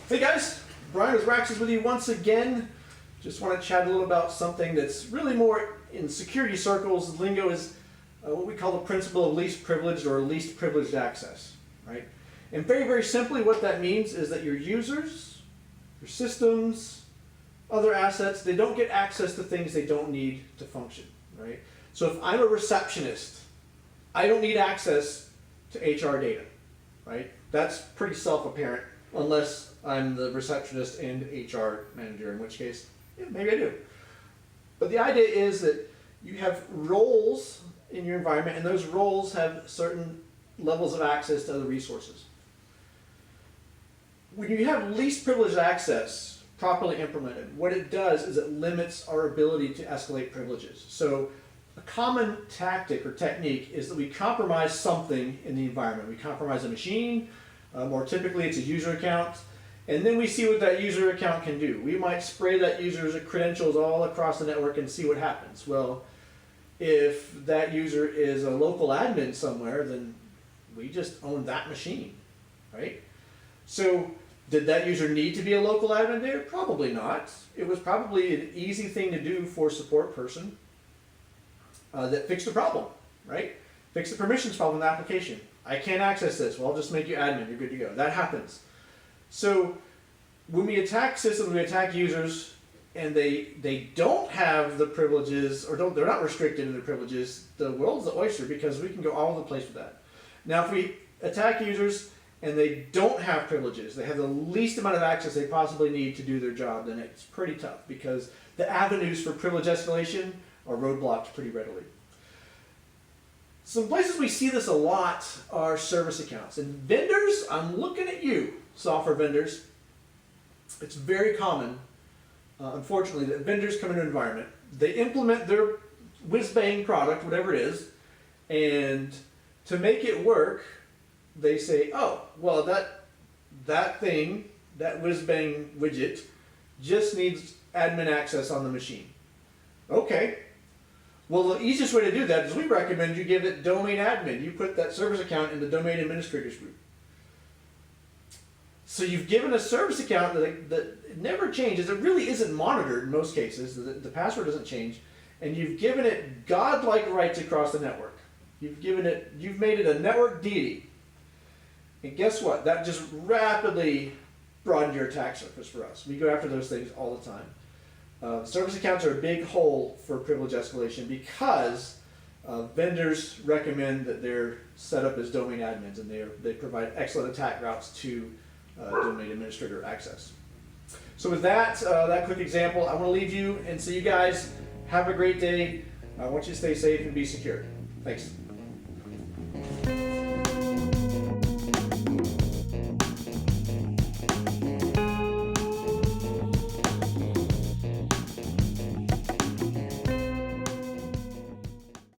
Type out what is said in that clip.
Hey guys, Brian with Raxis with you once again. Just want to chat a little about something that's really more in security circles. The lingo is what we call the principle of least privileged or least privileged access, right? And very, very simply what that means is that your users, your systems, other assets, they don't get access to things they don't need to function, right? So if I'm a receptionist, I don't need access to HR data, right? That's pretty self-apparent, unless I'm the receptionist and HR manager, in which case, yeah, maybe I do. But the idea is that you have roles in your environment, and those roles have certain levels of access to other resources. When you have least privileged access properly implemented, what it does is it limits our ability to escalate privileges. So a common tactic or technique is that we compromise something in the environment. We compromise a machine, more typically it's a user account, and then we see what that user account can do. We might spray that user's credentials all across the network and see what happens. Well, if that user is a local admin somewhere, then we just own that machine, right? So did that user need to be a local admin there? Probably not. It was probably an easy thing to do for a support person that fixed the problem, right? Fix the permissions problem in the application. I can't access this. Well, I'll just make you admin. You're good to go. That happens. So when we attack systems, we attack users, and they don't have the privileges, or they're not restricted in their privileges, the world's the oyster because we can go all over the place with that. Now, if we attack users and they don't have privileges, they have the least amount of access they possibly need to do their job, then it's pretty tough because the avenues for privilege escalation are roadblocked pretty readily. Some places we see this a lot are service accounts. And vendors, I'm looking at you, software vendors. It's very common, unfortunately, that vendors come into an environment, they implement their whiz-bang product, whatever it is, and to make it work, they say, oh, well, that thing, that whiz-bang widget, just needs admin access on the machine. Okay. Well, the easiest way to do that is we recommend you give it domain admin. You put that service account in the domain administrators group. So you've given a service account that never changes. It really isn't monitored in most cases. The password doesn't change. And you've given it godlike rights across the network. You've made it a network deity. And guess what? That just rapidly broadened your attack surface for us. We go after those things all the time. Service accounts are a big hole for privilege escalation because vendors recommend that they're set up as domain admins, and they provide excellent attack routes to domain administrator access. So with that quick example, I want to leave you and say you guys have a great day. I want you to stay safe and be secure. Thanks.